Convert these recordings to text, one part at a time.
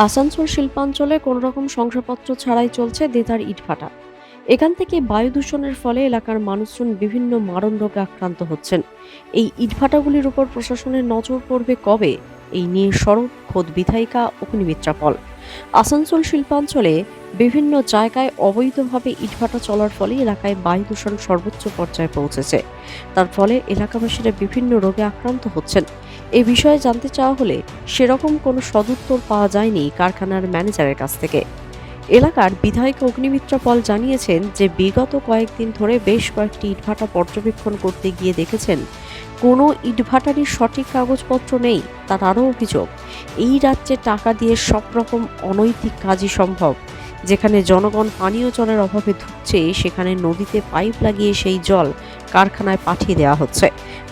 আসানসোল শিল্পাঞ্চলে কোনোরকম শংসাপত্র ছাড়াই চলছে দেদার ইটভাটা। এখান থেকে বায়ু দূষণের ফলে এলাকার মানুষজন বিভিন্ন মারণ রোগে আক্রান্ত হচ্ছেন। এই ইটভাটাগুলির উপর প্রশাসনের নজর পড়বে কবে, এই নিয়ে সরব খোদ বিধায়িকা অগ্নিমিত্রা পল। আসানসোল শিল্পাঞ্চলে বিভিন্ন জায়গায় অবৈধভাবে ইটভাটা চলার ফলে এলাকায় বায়ু দূষণ সর্বোচ্চ পর্যায়ে পৌঁছেছে। তার ফলে এলাকাবাসীরা বিভিন্ন রোগে আক্রান্ত হচ্ছেন। এ বিষয়ে জানতে চাওয়া হলে সেরকম কোনো সদুত্তর পাওয়া যায়নি কারখানার ম্যানেজারের কাছ থেকে। এলাকার বিধায়ক অগ্নিমিত্রা পল জানিয়েছেন যে বিগত কয়েকদিন ধরে বেশ কয়েকটি ইটভাটা পর্যবেক্ষণ করতে গিয়ে দেখেছেন কোনো ইটভাটারই সঠিক কাগজপত্র নেই। তার আরও অভিযোগ, এই রাজ্যে টাকা দিয়ে সব রকম অনৈতিক কাজই সম্ভব। যেখানে জনগণ পানীয় জলের অভাবে ধুঁকছে, সেখানে নদীতে পাইপ লাগিয়ে সেই জল কারখানায় পাঠিয়ে দেওয়া হচ্ছে।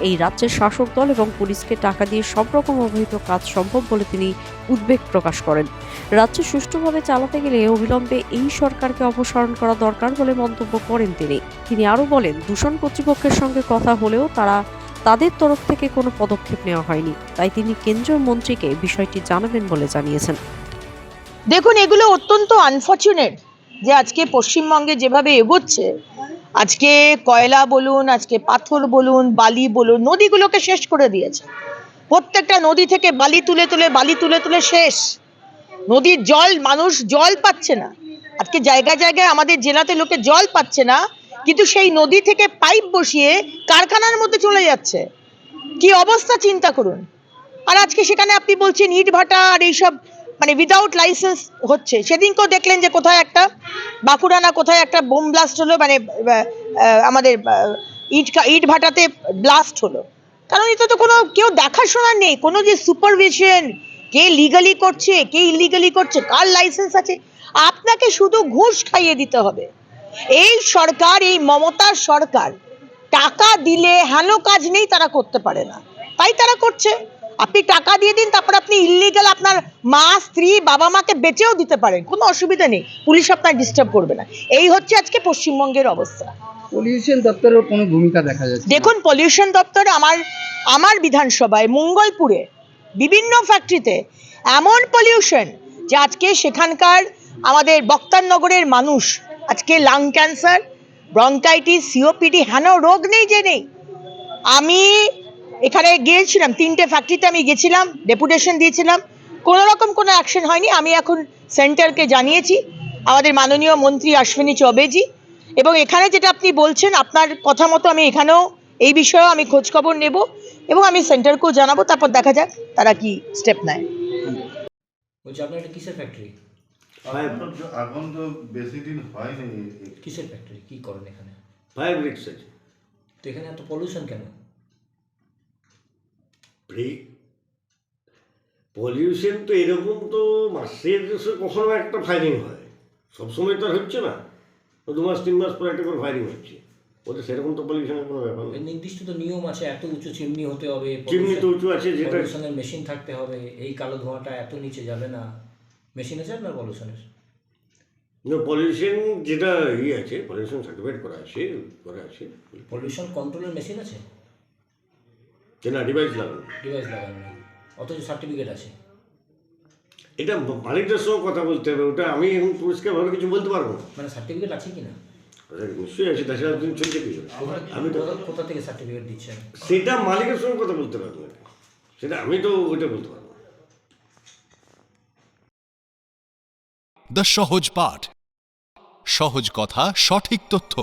এই রাজ্যের শাসক দল এবং পুলিশকে টাকা দিয়ে সব রকম অবৈধ কাজ সম্ভব বলে তিনি উদ্বেগ প্রকাশ করেন। রাজ্য সুষ্ঠুভাবে চালাতে গেলে অবিলম্বে এই সরকারকে অপসারণ করা দরকার বলে মন্তব্য করেন তিনি আরও বলেন, দূষণ কর্তৃপক্ষের সঙ্গে কথা হলেও তাদের তরফ থেকে কোনো পদক্ষেপ নেওয়া হয়নি, তাই তিনি কেন্দ্রীয় মন্ত্রীকে বিষয়টি জানাবেন বলে জানিয়েছেন। দেখুন, এগুলো অত্যন্ত আনফর্চুনেট যে আজকে পশ্চিমবঙ্গে যেভাবে এগোচ্ছে, আজকে কয়লা বলুন, আজকে পাথর বলুন, বালি বলুন, নদীগুলোকে শেষ করে দিয়েছে। প্রত্যেকটা নদী থেকে বালি তুলে তুলে শেষ। নদীর জল, মানুষ জল পাচ্ছে না। আজকে জায়গায় জায়গায় আমাদের জেলাতে লোকে জল পাচ্ছে না, কিন্তু সেই নদী থেকে পাইপ বসিয়ে কারখানার মধ্যে চলে যাচ্ছে। কি অবস্থা চিন্তা করুন। আর আজকে সেখানে আপনি বলছেন ইট ভাটা আর এইসব মানে উইদাউট লাইসেন্স হচ্ছে। সেদিনকেও দেখলেন যে কোথায় একটা বাঁকুড়া না কোথায় একটা বোম ব্লাস্ট হলো, মানে আমাদের ইট ভাটাতে ব্লাস্ট হলো। কারণ এটা তো কোনো কেউ দেখাশোনা নেই, কোনো যে সুপারভিশন, কে লিগালি করছে কে ইলিগালি করছে, কার লাইসেন্স আছে। আপনাকে শুধু ঘুষ খাইয়ে দিতে হবে। এই সরকার, এই মমতার সরকার টাকা দিলে হেন কাজ নেই তারা করতে পারে না, তাই তারা করছে। আপনি টাকা দিয়ে দিন, তারপর আপনি ইল্লিগাল আপনার মা, স্ত্রী, বাবা মাকে বেঁচেও দিতে পারেন, কোনো অসুবিধা নেই, পুলিশ আপনার ডিস্টার্ব করবে না। এই হচ্ছে আজকে পশ্চিমবঙ্গের অবস্থা। পলিউশন দপ্তরের কোনো ভূমিকা দেখা যাচ্ছে? দেখুন, পলিউশন দপ্তর আমার বিধানসভায় মঙ্গলপুরে বিভিন্ন ফ্যাক্টরিতে এমন পলিউশন যে আজকে সেখানকার আমাদের বক্তারনগরের মানুষ আজকে লাং ক্যান্সার, ব্রঙ্কাইটিস, সিওপিডি হেন রোগ নেই যে নেই। আমি এখানে গিয়েছিলাম, 3টে ফ্যাক্টরিতে আমি গেছিলাম, ডেপুটেশন দিয়েছিলাম, কোনো রকম কোনো অ্যাকশন হয়নি। আমি এখন সেন্টারকে জানিয়েছি, আমাদের মাননীয় মন্ত্রী অশ্বিনী চৌবেজি, এবং এখানে যেটা আপনি বলছেন আপনার কথা মতো আমি এখানেও এই বিষয়েও আমি খোঁজখবর নেব এবং আমি সেন্টারকেও জানাবো, তারপর দেখা যাক তারা কি স্টেপ নেয়। বলছি, আপনার এটা কিসের ফ্যাক্টরি? এখন তো বেশি দিন হয়নি। কিসের ফ্যাক্টরি, কি করেন এখানে? ফায়ার ব্রিক্স আছে। তো এখানে এত পলিউশন কেন? পলিউশন তো এরকম তো মাসের কখনো একটা ফায়ারিং হয়, সবসময় তো আর হচ্ছে না। 2 মাস 3 মাস পর একটা করে ফায়ারিং হচ্ছে। ওদের সেরকম তো পলিউশনের কোনো ব্যাপার নেই। নির্দিষ্ট তো নিয়ম আছে, এত উঁচু চিমনি হতে হবে, চিমনি তো উঁচু আছে, যেটা পলিউশনের মেশিন থাকতে হবে, এই কালো ধোঁয়াটা এত নিচে যাবে না। মেশিন আছে আপনার পলিউশনের? পলিউশন যেটা আছে, পলিউশন সার্টিফাইড করা আছে। পলিউশন কন্ট্রোলের মেশিন আছে, না ডিভাইস লাগানো। ডিভাইস লাগানো নেই, অথচ সার্টিফিকেট আছে। এটা মালিকদের সঙ্গে কথা বলতে হবে, ওটা আমি এখন পরিষ্কারভাবে কিছু বলতে পারবো না। মানে সার্টিফিকেট আছে কি না? নিশ্চয়ই আছে, তাছাড়া দিন চলছে কি করে? আমি তো কোথা থেকে সার্টিফিকেট দিচ্ছেন? সেটা মালিকের সঙ্গে কথা বলতে পারবো না, সেটা আমি তো ওইটা বলতে পারবো না। দ্য সহজ পাঠ, সহজ কথা, সঠিক তথ্য।